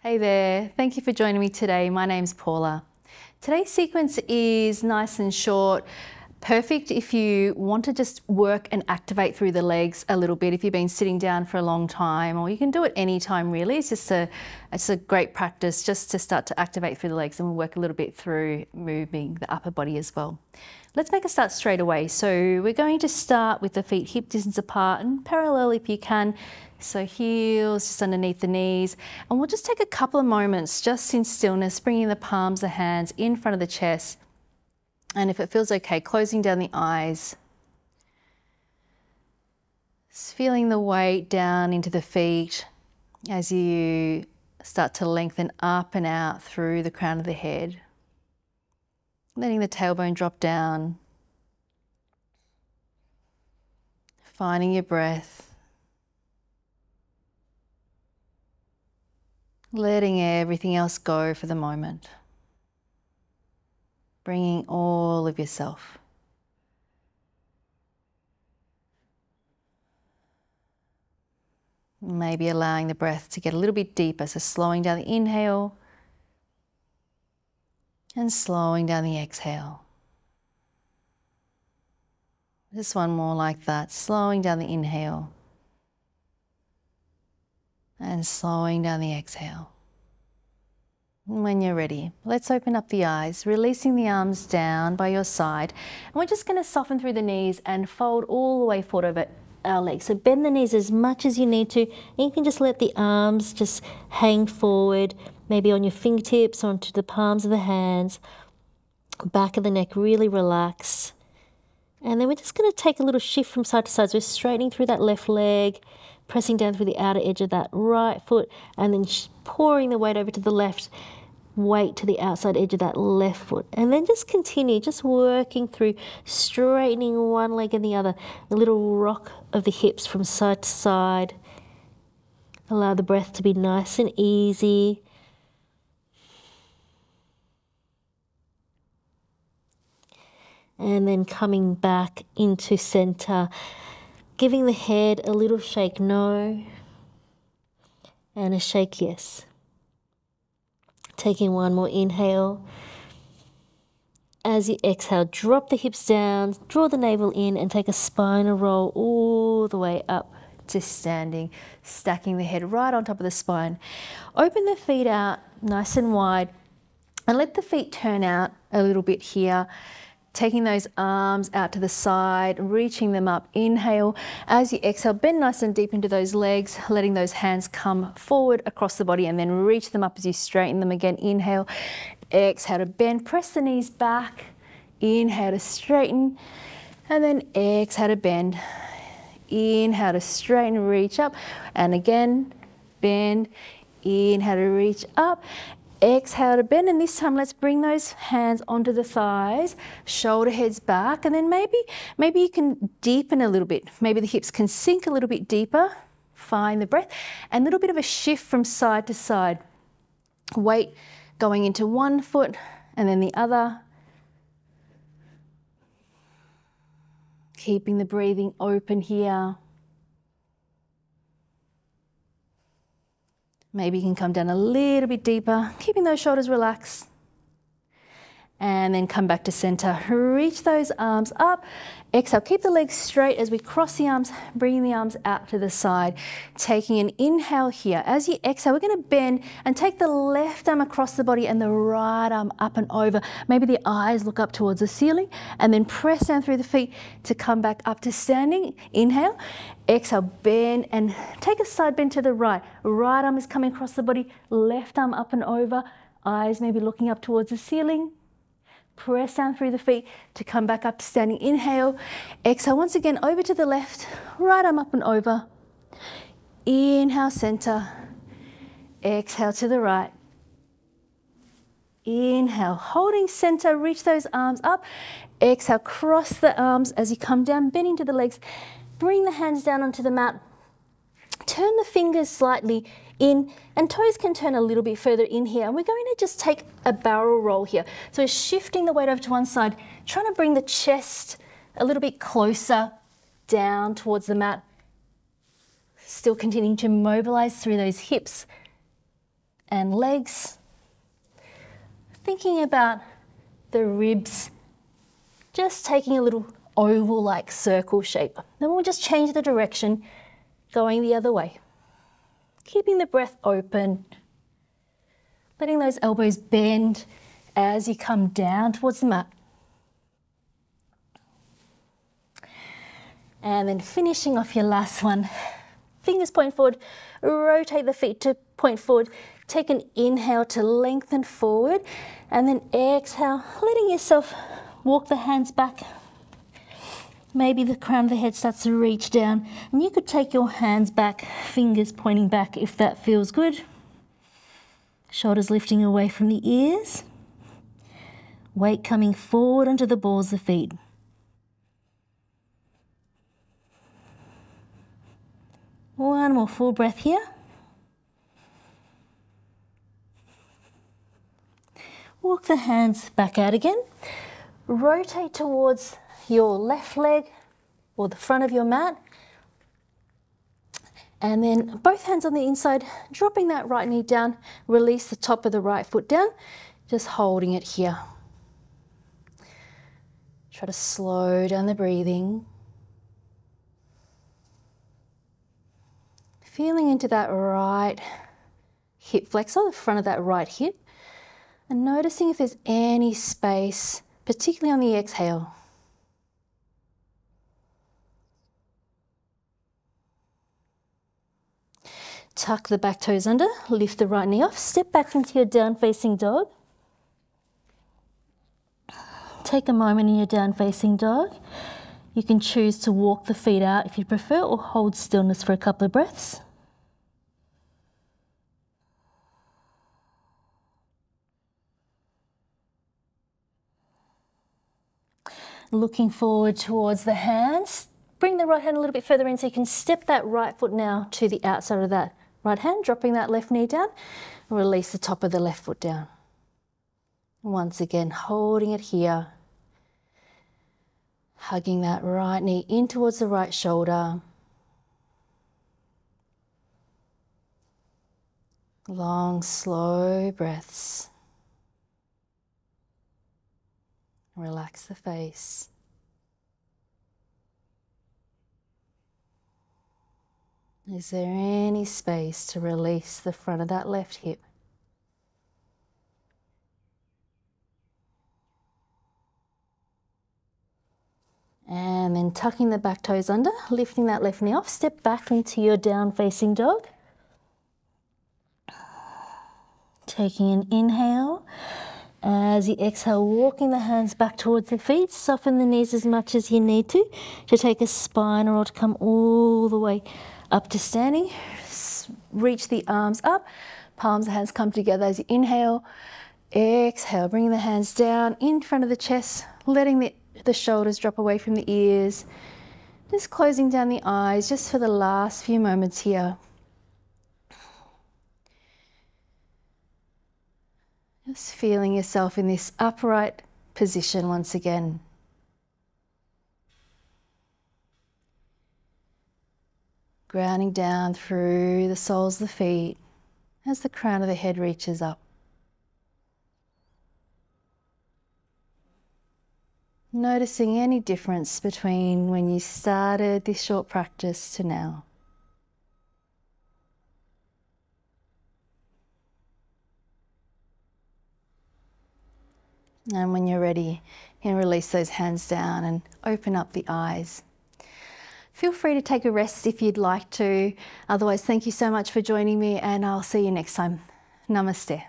Hey there, thank you for joining me today. My name's Paula. Today's sequence is nice and short, perfect if you want to just work and activate through the legs a little bit if you've been sitting down for a long time, or you can do it anytime really. It's a great practice just to start to activate through the legs, and we'll work a little bit through moving the upper body as well. Let's make a start straight away. So we're going to start with the feet hip distance apart and parallel if you can. So heels just underneath the knees, and we'll just take a couple of moments just in stillness, bringing the palms of the hands in front of the chest, and if it feels okay, closing down the eyes. Just feeling the weight down into the feet as you start to lengthen up and out through the crown of the head. Letting the tailbone drop down. Finding your breath. Letting everything else go for the moment. Bringing all of yourself. Maybe allowing the breath to get a little bit deeper, so slowing down the inhale and slowing down the exhale. Just one more like that, slowing down the inhale and slowing down the exhale. And when you're ready, let's open up the eyes, releasing the arms down by your side. And we're just going to soften through the knees and fold all the way forward over our legs. So bend the knees as much as you need to. And you can just let the arms just hang forward, maybe on your fingertips, onto the palms of the hands. Back of the neck really relaxed. And then we're just going to take a little shift from side to side. So we're straightening through that left leg, pressing down through the outer edge of that right foot, and then pouring the weight over to the left, weight to the outside edge of that left foot. And then just continue, just working through, straightening one leg and the other, a little rock of the hips from side to side. Allow the breath to be nice and easy. And then coming back into center, giving the head a little shake no, and a shake yes. Taking one more inhale. As you exhale, drop the hips down, draw the navel in, and take a spinal roll all the way up to standing, stacking the head right on top of the spine. Open the feet out nice and wide, and let the feet turn out a little bit here. Taking those arms out to the side, reaching them up. Inhale. As you exhale, bend nice and deep into those legs, letting those hands come forward across the body, and then reach them up as you straighten them again. Inhale. Exhale to bend. Press the knees back. Inhale to straighten. And then exhale to bend. Inhale to straighten, reach up. And again, bend. Inhale to reach up. Exhale to bend, and this time let's bring those hands onto the thighs, shoulder heads back, and then maybe you can deepen a little bit. Maybe the hips can sink a little bit deeper. Find the breath, and a little bit of a shift from side to side. Weight going into one foot and then the other. Keeping the breathing open here. Maybe you can come down a little bit deeper, keeping those shoulders relaxed. And then come back to center. Reach those arms up. Exhale, keep the legs straight as we cross the arms, bringing the arms out to the side. Taking an inhale here. As you exhale, we're going to bend and take the left arm across the body and the right arm up and over. Maybe the eyes look up towards the ceiling, and then press down through the feet to come back up to standing. Inhale. Exhale, bend and take a side bend to the right. Right arm is coming across the body, left arm up and over. Eyes maybe looking up towards the ceiling. Press down through the feet to come back up to standing. Inhale. Exhale once again over to the left. Right arm up and over. Inhale, center. Exhale to the right. Inhale, holding center, reach those arms up. Exhale, cross the arms as you come down, bending to the legs. Bring the hands down onto the mat. Turn the fingers slightly in, and toes can turn a little bit further in here. And we're going to just take a barrel roll here. So shifting the weight over to one side, trying to bring the chest a little bit closer down towards the mat. Still continuing to mobilize through those hips and legs. Thinking about the ribs, just taking a little oval-like circle shape. Then we'll just change the direction, going the other way. Keeping the breath open, letting those elbows bend as you come down towards the mat. And then finishing off your last one, fingers point forward, rotate the feet to point forward, take an inhale to lengthen forward, and then exhale, letting yourself walk the hands back. Maybe the crown of the head starts to reach down, and you could take your hands back, fingers pointing back if that feels good. Shoulders lifting away from the ears. Weight coming forward onto the balls of the feet. One more full breath here. Walk the hands back out again. Rotate towards your left leg or the front of your mat. And then both hands on the inside, dropping that right knee down, release the top of the right foot down, just holding it here. Try to slow down the breathing. Feeling into that right hip flexor, the front of that right hip, and noticing if there's any space, particularly on the exhale. Tuck the back toes under, lift the right knee off, step back into your down facing dog. Take a moment in your down facing dog. You can choose to walk the feet out if you prefer, or hold stillness for a couple of breaths. Looking forward towards the hands. Bring the right hand a little bit further in so you can step that right foot now to the outside of that right hand, dropping that left knee down. Release the top of the left foot down. Once again, holding it here. Hugging that right knee in towards the right shoulder. Long, slow breaths. Relax the face. Is there any space to release the front of that left hip? And then tucking the back toes under, lifting that left knee off, step back into your down facing dog. Taking an inhale. As you exhale, walking the hands back towards the feet, soften the knees as much as you need to take a spine roll to come all the way up to standing. Reach the arms up, palms of the hands come together as you inhale. Exhale, bring the hands down in front of the chest, letting the shoulders drop away from the ears. Just closing down the eyes just for the last few moments here. Just feeling yourself in this upright position once again. Grounding down through the soles of the feet as the crown of the head reaches up. Noticing any difference between when you started this short practice to now. And when you're ready, you can release those hands down and open up the eyes. Feel free to take a rest if you'd like to. Otherwise, thank you so much for joining me, and I'll see you next time. Namaste.